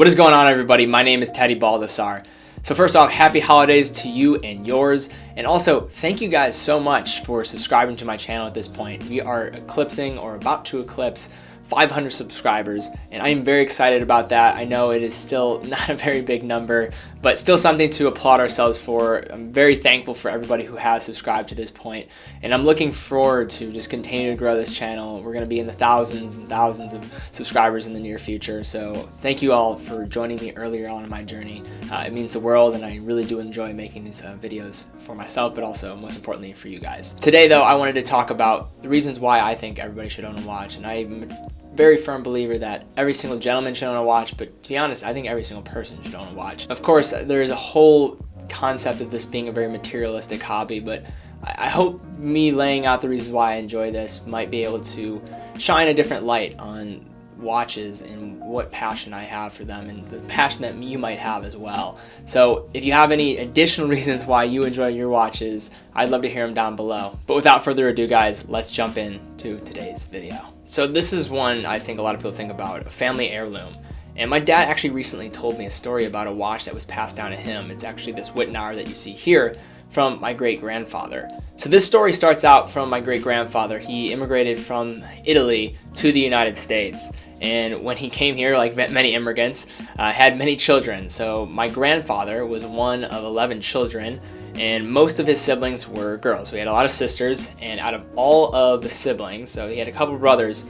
What is going on, everybody? My name is Teddy Baldassarre. So first off, happy holidays to you and yours. And also, thank you guys so much for subscribing to my channel at this point. We are eclipsing or about to eclipse 500 subscribers, and I am very excited about that. I know it is still not a very big number, but still something to applaud ourselves for. I'm very thankful for everybody who has subscribed to this point, and I'm looking forward to just continue to grow this channel. We're going to be in the thousands and thousands of subscribers in the near future, so thank you all for joining me earlier on in my journey. It means the world, and I really do enjoy making these videos for myself, but also, most importantly, for you guys. Today, though, I wanted to talk about the reasons why I think everybody should own a watch, and I'm very firm believer that every single gentleman should own a watch, but to be honest, I think every single person should own a watch. Of course, there is a whole concept of this being a very materialistic hobby, but I hope me laying out the reasons why I enjoy this might be able to shine a different light on watches and what passion I have for them and the passion that you might have as well. So if you have any additional reasons why you enjoy your watches, I'd love to hear them down below. But without further ado, guys, let's jump into today's video. So this is one I think a lot of people think about, a family heirloom. And my dad actually recently told me a story about a watch that was passed down to him. It's actually this Wittnauer that you see here from my great-grandfather. So this story starts out from my great-grandfather. He immigrated from Italy to the United States. And when he came here, like many immigrants, had many children. So my grandfather was one of 11 children, and most of his siblings were girls. So he had a lot of sisters, and out of all of the siblings, so he had a couple brothers,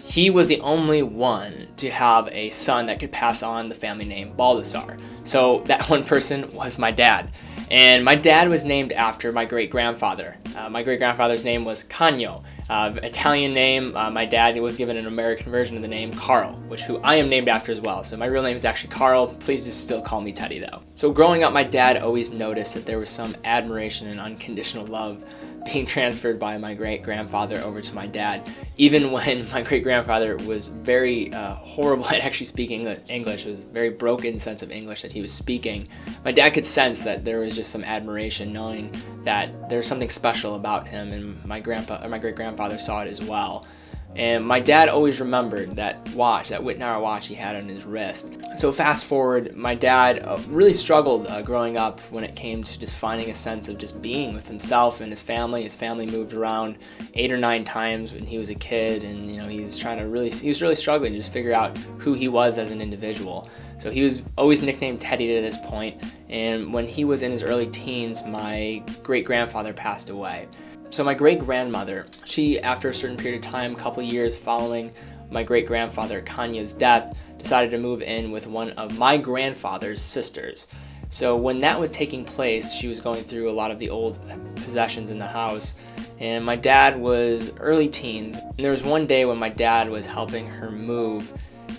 he was the only one to have a son that could pass on the family name Baldassarre. So that one person was my dad. And my dad was named after my great-grandfather. My great-grandfather's name was Cagno. Italian name. My dad was given an American version of the name Carl, who I am named after as well. So my real name is actually Carl. Please just still call me Teddy, though. So growing up, my dad always noticed that there was some admiration and unconditional love being transferred by my great-grandfather over to my dad, even when my great-grandfather was very horrible at actually speaking English. It was a very broken sense of English that he was speaking. My dad could sense that there was just some admiration, knowing that there was something special about him, and my great-grandfather saw it as well. And my dad always remembered that watch, that Wittnauer watch he had on his wrist. So fast forward, my dad really struggled growing up when it came to just finding a sense of just being with himself and his family. His family moved around 8 or 9 times when he was a kid, and he was really struggling to just figure out who he was as an individual. So he was always nicknamed Teddy to this point, and when he was in his early teens, my great-grandfather passed away. So my great-grandmother, she, after a certain period of time, a couple years following my great-grandfather Kanya's death, decided to move in with one of my grandfather's sisters. So when that was taking place, she was going through a lot of the old possessions in the house, and my dad was early teens. And there was one day when my dad was helping her move,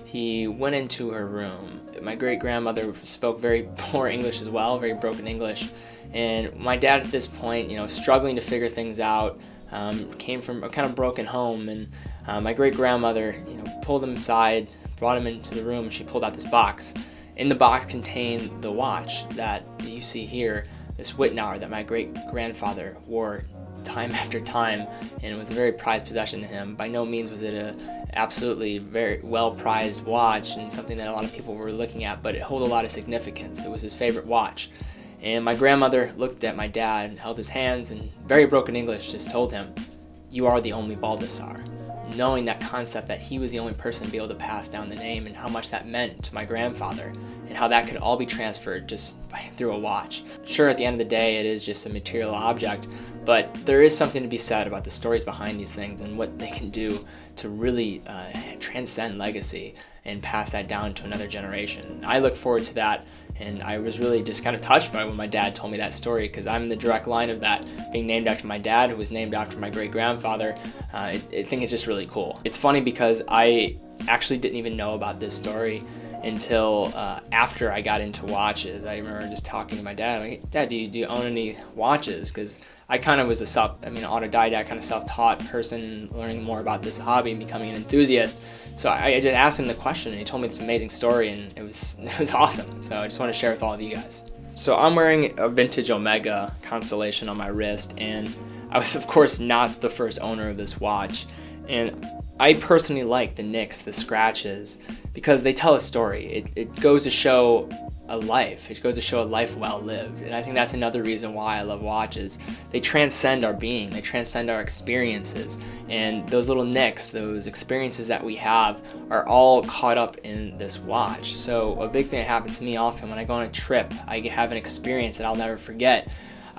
he went into her room. My great-grandmother spoke very poor English as well, very broken English. And my dad at this point, struggling to figure things out, came from a kind of broken home, and my great-grandmother, pulled him aside, brought him into the room, and she pulled out this box. In the box contained the watch that you see here, this Wittnauer that my great-grandfather wore time after time, and it was a very prized possession to him. By no means was it a absolutely very well-prized watch and something that a lot of people were looking at, but it held a lot of significance. It was his favorite watch. And my grandmother looked at my dad and held his hands, and very broken English just told him, "You are the only Baldassarre." Knowing that concept that he was the only person to be able to pass down the name, and how much that meant to my grandfather, and how that could all be transferred just through a watch. Sure, at the end of the day, it is just a material object, but there is something to be said about the stories behind these things and what they can do to really transcend legacy and pass that down to another generation. I look forward to that, and I was really just kind of touched by when my dad told me that story, because I'm in the direct line of that, being named after my dad, who was named after my great-grandfather. I think it's just really cool. It's funny because I actually didn't even know about this story until after I got into watches. I remember just talking to my dad, like, "Dad, do you own any watches?" Because I kind of was autodidact, kind of self-taught person, learning more about this hobby and becoming an enthusiast. So I just asked him the question, and he told me this amazing story, and it was awesome. So I just want to share with all of you guys. So I'm wearing a vintage Omega constellation on my wrist, and I was, of course, not the first owner of this watch. And I personally like the nicks, the scratches, because they tell a story. It goes to show a life. It goes to show a life well lived. And I think that's another reason why I love watches. They transcend our being. They transcend our experiences. And those little nicks, those experiences that we have, are all caught up in this watch. So a big thing that happens to me often when I go on a trip, I have an experience that I'll never forget.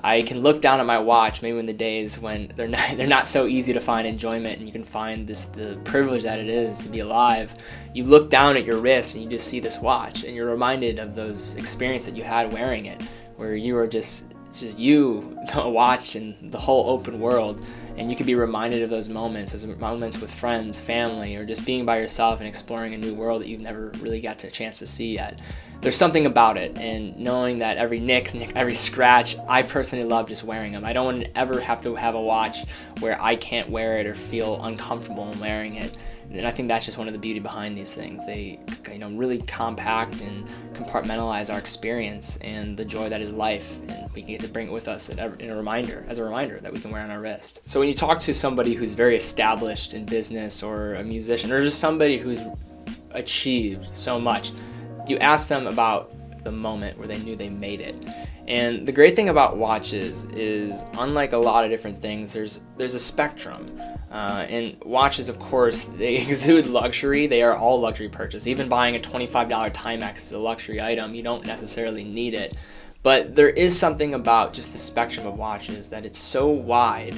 I can look down at my watch, maybe in the days when they're not so easy to find enjoyment, and you can find the privilege that it is to be alive. You look down at your wrist and you just see this watch, and you're reminded of those experiences that you had wearing it, where you were it's just you, the watch, and the whole open world. And you can be reminded of those moments with friends, family, or just being by yourself and exploring a new world that you've never really got a chance to see yet. There's something about it, and knowing that every nick, every scratch, I personally love just wearing them. I don't want to ever have to have a watch where I can't wear it or feel uncomfortable in wearing it. And I think that's just one of the beauty behind these things. They, really compact and compartmentalize our experience and the joy that is life, and we get to bring it with us as a reminder that we can wear on our wrist. So when you talk to somebody who's very established in business, or a musician, or just somebody who's achieved so much, you ask them about the moment where they knew they made it. And the great thing about watches is, unlike a lot of different things, there's a spectrum. And watches, of course, they exude luxury. They are all luxury purchase. Even buying a $25 Timex is a luxury item. You don't necessarily need it. But there is something about just the spectrum of watches that it's so wide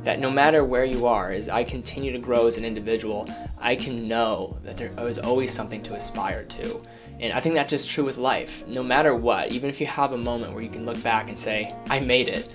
that no matter where you are, as I continue to grow as an individual, I can know that there is always something to aspire to. And I think that's just true with life. No matter what, even if you have a moment where you can look back and say, I made it,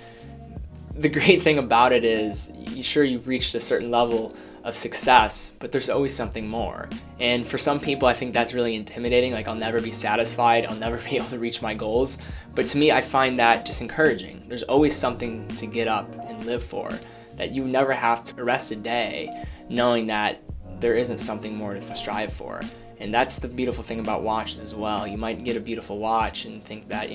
the great thing about it is, you've reached a certain level of success, but there's always something more. And for some people, I think that's really intimidating. Like, I'll never be satisfied. I'll never be able to reach my goals. But to me, I find that just encouraging. There's always something to get up and live for, that you never have to rest a day knowing that there isn't something more to strive for. And that's the beautiful thing about watches as well. You might get a beautiful watch and think that,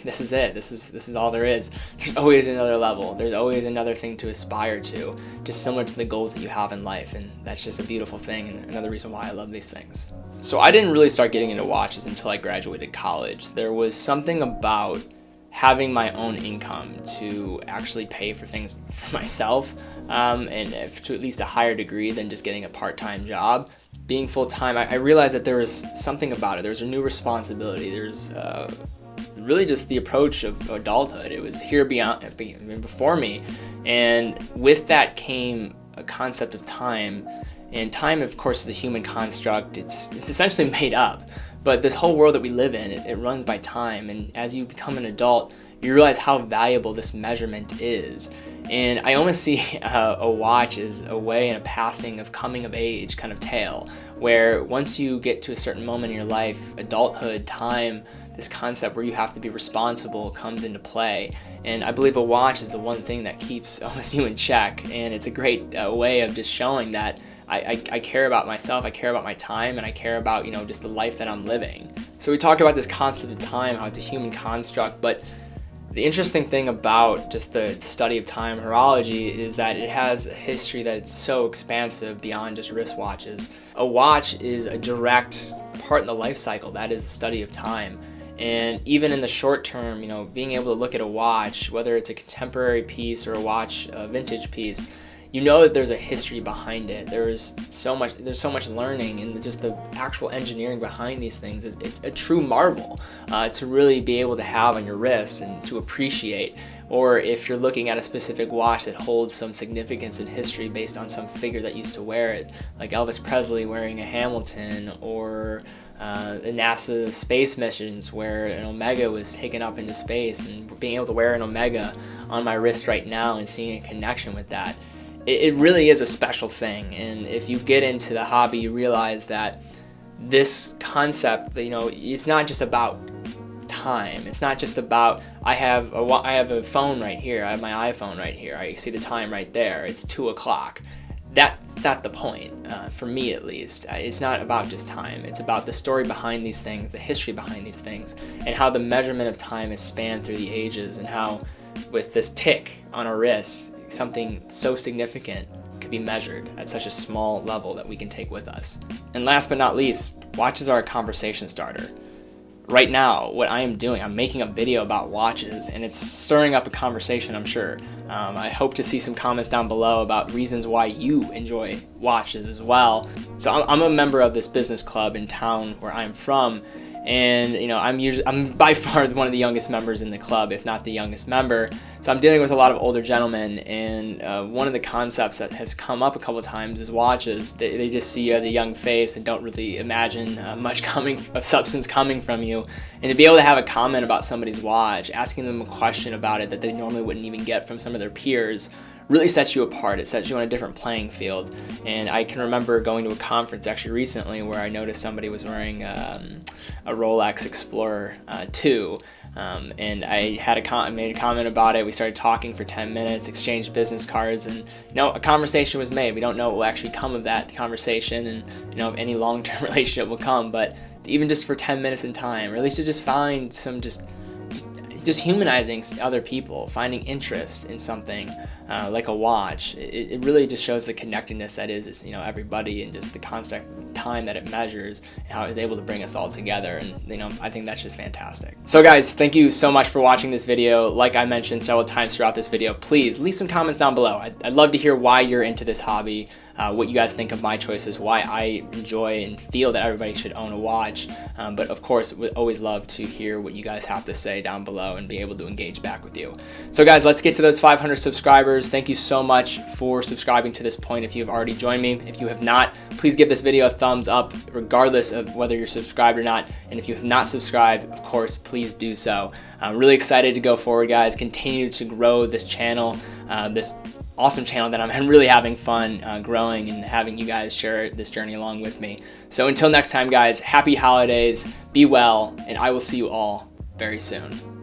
this is it. This is all there is. There's always another level. There's always another thing to aspire to, just similar to the goals that you have in life. And that's just a beautiful thing, and another reason why I love these things. So I didn't really start getting into watches until I graduated college. There was something about having my own income to actually pay for things for myself, and to at least a higher degree than just getting a part-time job. Being full-time, I realized that there was something about it. There was a new responsibility. There's really just the approach of adulthood. It was here before me, and with that came a concept of time. And time, of course, is a human construct. It's essentially made up. But this whole world that we live in, it runs by time. And as you become an adult, you realize how valuable this measurement is. And I almost see a watch as a way and a passing of coming of age kind of tale, where once you get to a certain moment in your life, adulthood, time, this concept where you have to be responsible comes into play. And I believe a watch is the one thing that keeps almost you in check. And it's a great way of just showing that I care about myself, I care about my time, and I care about, just the life that I'm living. So we talked about this concept of time, how it's a human construct, but the interesting thing about just the study of time, horology, is that it has a history that's so expansive beyond just wristwatches. A watch is a direct part in the life cycle. That is the study of time. And even in the short term, being able to look at a watch, whether it's a contemporary piece or a vintage piece, that there's a history behind it. There's so much learning, and just the actual engineering behind these things. It's a true marvel to really be able to have on your wrist and to appreciate. Or if you're looking at a specific watch that holds some significance in history based on some figure that used to wear it, like Elvis Presley wearing a Hamilton, or the NASA space missions where an Omega was taken up into space, and being able to wear an Omega on my wrist right now and seeing a connection with that. It really is a special thing. And if you get into the hobby, you realize that this concept, it's not just about time. It's not just about, I have a phone right here. I have my iPhone right here. I see the time right there. It's 2:00. That's not the point, for me at least. It's not about just time. It's about the story behind these things, the history behind these things, and how the measurement of time is spanned through the ages, and how with this tick on our wrist, something so significant could be measured at such a small level that we can take with us. And last but not least, watches are a conversation starter. Right now, what I am doing, I'm making a video about watches, and it's stirring up a conversation, I'm sure. I hope to see some comments down below about reasons why you enjoy watches as well. So I'm a member of this business club in town where I'm from, and I'm by far one of the youngest members in the club, if not the youngest member. So I'm dealing with a lot of older gentlemen, and one of the concepts that has come up a couple of times is watches. They just see you as a young face and don't really imagine much of substance coming from you. And to be able to have a comment about somebody's watch, asking them a question about it that they normally wouldn't even get from some of their peers, really sets you apart. It sets you on a different playing field. And I can remember going to a conference actually recently where I noticed somebody was wearing a Rolex Explorer 2. And I made a comment about it. We started talking for 10 minutes, exchanged business cards, and a conversation was made. We don't know what will actually come of that conversation, and if any long-term relationship will come, but even just for 10 minutes in time, or at least to just find some just humanizing other people, finding interest in something like a watch. It really just shows the connectedness that is everybody, and just the constant time that it measures, and how it's able to bring us all together. And I think that's just fantastic. So guys, thank you so much for watching this video. Like I mentioned several times throughout this video, please leave some comments down below. I'd love to hear why you're into this hobby, what you guys think of my choices, why I enjoy and feel that everybody should own a watch. But of course, we'd always love to hear what you guys have to say down below and be able to engage back with you. So guys, let's get to those 500 subscribers. Thank you so much for subscribing to this point if you've already joined me. If you have not, please give this video a thumbs up regardless of whether you're subscribed or not. And if you have not subscribed, of course, please do so. I'm really excited to go forward, guys, continue to grow this channel, this awesome channel that I'm really having fun growing, and having you guys share this journey along with me. So until next time, guys, happy holidays, be well, and I will see you all very soon.